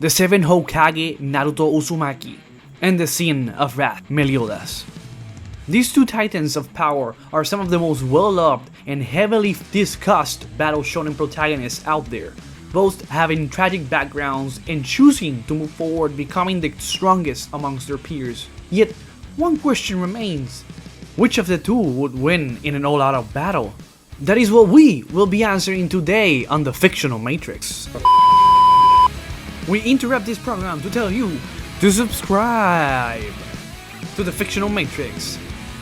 the 7 Hokage Naruto Uzumaki, and the Sin of Wrath Meliodas. These two titans of power are some of the most well-loved and heavily discussed battle shonen protagonists out there, both having tragic backgrounds and choosing to move forward becoming the strongest amongst their peers. Yet, one question remains: which of the two would win in an all-out battle? That is what we will be answering today on the Fictional Matrix. We interrupt this program to tell you to subscribe to the Fictional Matrix.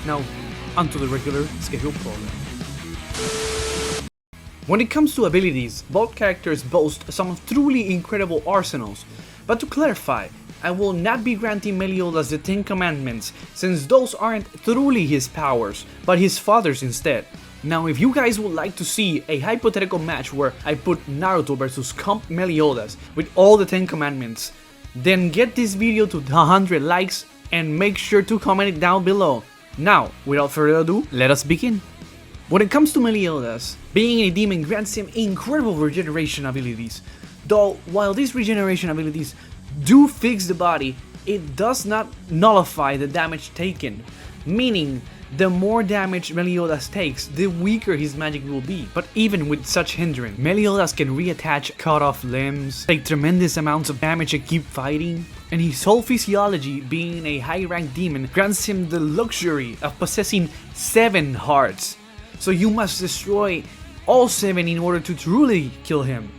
Now, onto the regular scheduled program. When it comes to abilities, both characters boast some truly incredible arsenals, but to clarify, I will not be granting Meliodas the 10 Commandments, since those aren't truly his powers, but his father's instead. Now, if you guys would like to see a hypothetical match where I put Naruto versus Comp Meliodas with all the 10 Commandments, then get this video to 100 likes and make sure to comment it down below. Now, without further ado, let us begin. When it comes to Meliodas, being a demon grants him incredible regeneration abilities. Though, while these regeneration abilities do fix the body, it does not nullify the damage taken. Meaning, the more damage Meliodas takes, the weaker his magic will be. But even with such hindrance, Meliodas can reattach cut off limbs, take tremendous amounts of damage and keep fighting. And his whole physiology, being a high-ranked demon, grants him the luxury of possessing 7 hearts. So you must destroy all 7 in order to truly kill him.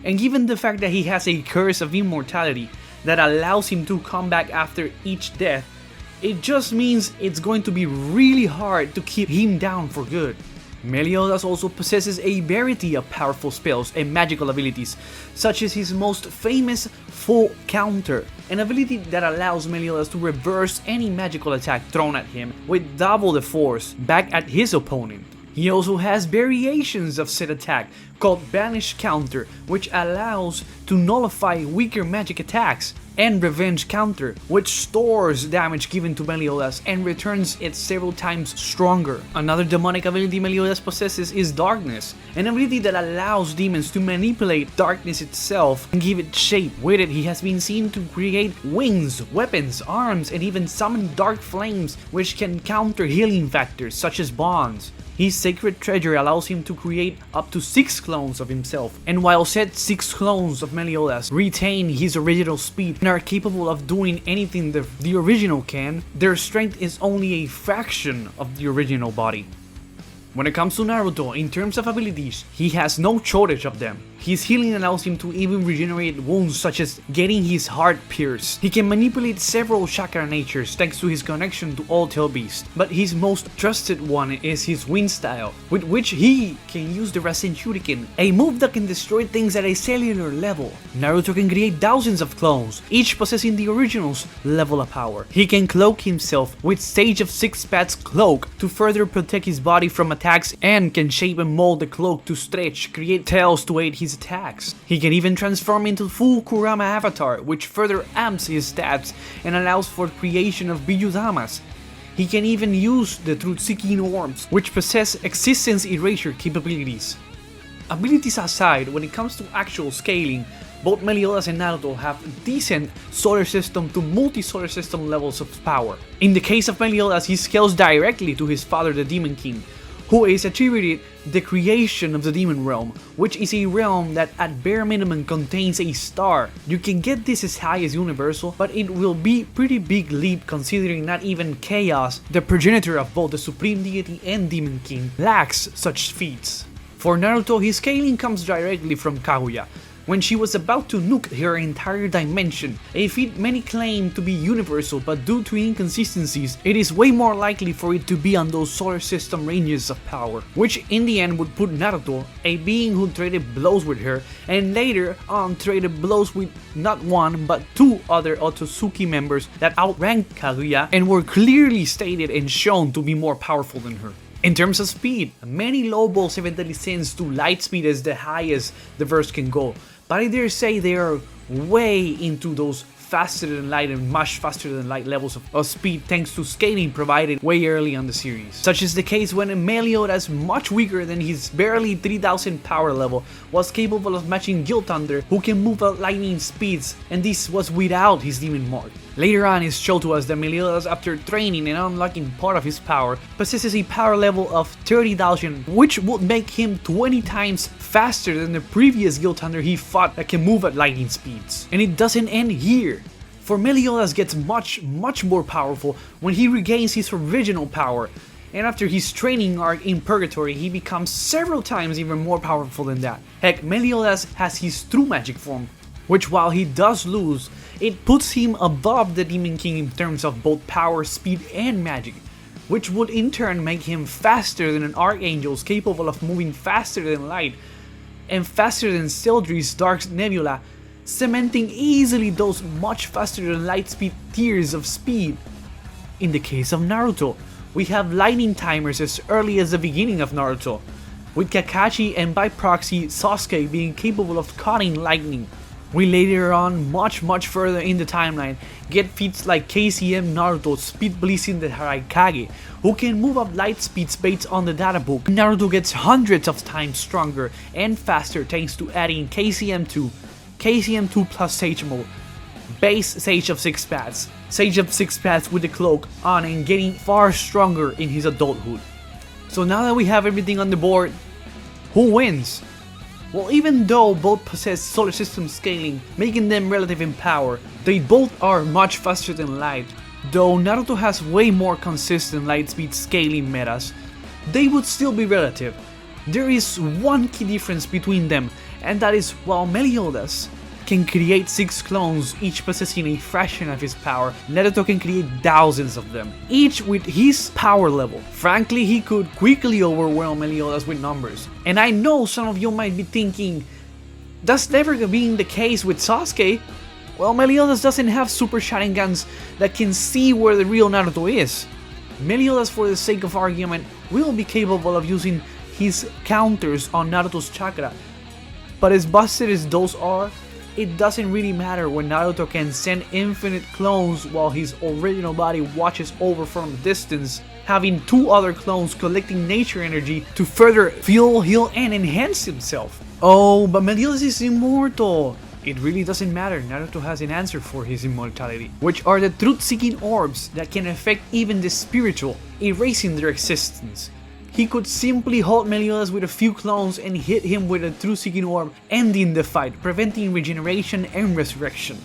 And given the fact that he has a curse of immortality that allows him to come back after each death, it just means it's going to be really hard to keep him down for good. Meliodas also possesses a variety of powerful spells and magical abilities, such as his most famous Full Counter, an ability that allows Meliodas to reverse any magical attack thrown at him with double the force back at his opponent. He also has variations of said attack called Banish Counter, which allows to nullify weaker magic attacks, and Revenge Counter, which stores damage given to Meliodas and returns it several times stronger. Another demonic ability Meliodas possesses is Darkness, an ability that allows demons to manipulate darkness itself and give it shape. With it, he has been seen to create wings, weapons, arms, and even summon dark flames which can counter healing factors such as bonds. His sacred treasure allows him to create up to 6 clones of himself, and while said 6 clones of Meliodas retain his original speed and are capable of doing anything the original can, their strength is only a fraction of the original body. When it comes to Naruto, in terms of abilities, he has no shortage of them. His healing allows him to even regenerate wounds such as getting his heart pierced. He can manipulate several chakra natures thanks to his connection to all Tail Beasts, but his most trusted one is his Wind style, with which he can use the Rasen Shuriken, a move that can destroy things at a cellular level. Naruto can create thousands of clones, each possessing the original's level of power. He can cloak himself with Sage of Six Paths Cloak to further protect his body from attacks, and can shape and mold the cloak to stretch, create tails to aid his attacks. He can even transform into full Kurama avatar, which further amps his stats and allows for creation of Biyudamas. He can even use the Trutsukin orbs, which possess existence erasure capabilities. Abilities aside, when it comes to actual scaling, both Meliodas and Naruto have decent solar system to multi-solar system levels of power. In the case of Meliodas, he scales directly to his father, the Demon King, who is attributed the creation of the Demon Realm, which is a realm that at bare minimum contains a star. You can get this as high as Universal, but it will be pretty big leap considering not even Chaos, the progenitor of both the Supreme Deity and Demon King, lacks such feats. For Naruto, his scaling comes directly from Kaguya, when she was about to nuke her entire dimension, a feat many claim to be universal, but due to inconsistencies, it is way more likely for it to be on those solar system ranges of power, which in the end would put Naruto, a being who traded blows with her, and later on traded blows with not one but 2 other Otsutsuki members that outranked Kaguya and were clearly stated and shown to be more powerful than her. In terms of speed, many lowballs eventually sends to light speed as the highest the verse can go, but I dare say they are way into those faster than light and much faster than light levels of speed thanks to scaling provided way early on the series. Such is the case when Meliodas, much weaker than his barely 3000 power level, was capable of matching Guild Thunder, who can move at lightning speeds, and this was without his demon mark. Later on it's shown to us that Meliodas, after training and unlocking part of his power, possesses a power level of 30,000, which would make him 20 times faster than the previous Guild Hunter he fought that can move at lightning speeds. And it doesn't end here, for Meliodas gets much more powerful when he regains his original power, and after his training arc in Purgatory he becomes several times even more powerful than that. Heck, Meliodas has his true magic form, which while he does lose, it puts him above the Demon King in terms of both power, speed, and magic, which would in turn make him faster than an Archangel capable of moving faster than light, and faster than Sildri's Dark Nebula, cementing easily those much faster than light speed tiers of speed. In the case of Naruto, we have lightning timers as early as the beginning of Naruto, with Kakashi and by proxy Sasuke being capable of cutting lightning. We later on, much further in the timeline, get feats like KCM Naruto speed blazing the Haraikage, who can move up light speeds based on the data book. Naruto gets hundreds of times stronger and faster thanks to adding KCM2 plus Sage Mode, base Sage of 6 Paths, Sage of 6 Paths with the cloak on, and getting far stronger in his adulthood. So now that we have everything on the board, who wins? Well, even though both possess solar system scaling, making them relative in power, they both are much faster than light. Though Naruto has way more consistent light speed scaling metas, they would still be relative. There is one key difference between them, and that is while Meliodas can create 6 clones, each possessing a fraction of his power, Naruto can create thousands of them, each with his power level. Frankly, he could quickly overwhelm Meliodas with numbers. And I know some of you might be thinking, that's never been the case with Sasuke. Well, Meliodas doesn't have super Sharingans that can see where the real Naruto is. Meliodas, for the sake of argument, will be capable of using his counters on Naruto's chakra. But as busted as those are, it doesn't really matter when Naruto can send infinite clones while his original body watches over from a distance, having 2 other clones collecting nature energy to further fuel, heal, and enhance himself. Oh, but Meliodas is immortal! It really doesn't matter, Naruto has an answer for his immortality, which are the truth-seeking orbs that can affect even the spiritual, erasing their existence. He could simply hold Meliodas with a few clones and hit him with a truth-seeking orb, ending the fight, preventing regeneration and resurrection.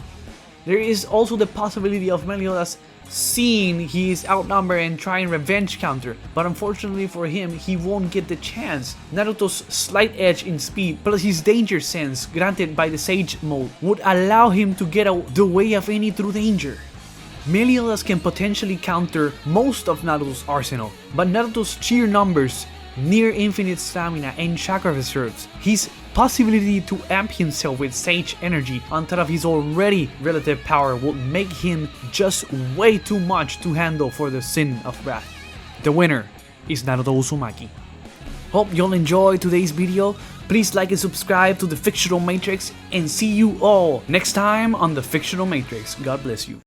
There is also the possibility of Meliodas seeing he is outnumbered and trying revenge counter, but unfortunately for him, he won't get the chance. Naruto's slight edge in speed plus his danger sense granted by the Sage Mode would allow him to get out the way of any true danger. Meliodas can potentially counter most of Naruto's arsenal, but Naruto's sheer numbers, near infinite stamina, and chakra reserves, his possibility to amp himself with Sage energy on top of his already relative power would make him just way too much to handle for the Sin of Wrath. The winner is Naruto Uzumaki. Hope you'll enjoy today's video. Please like and subscribe to the Fictional Matrix, and see you all next time on the Fictional Matrix. God bless you.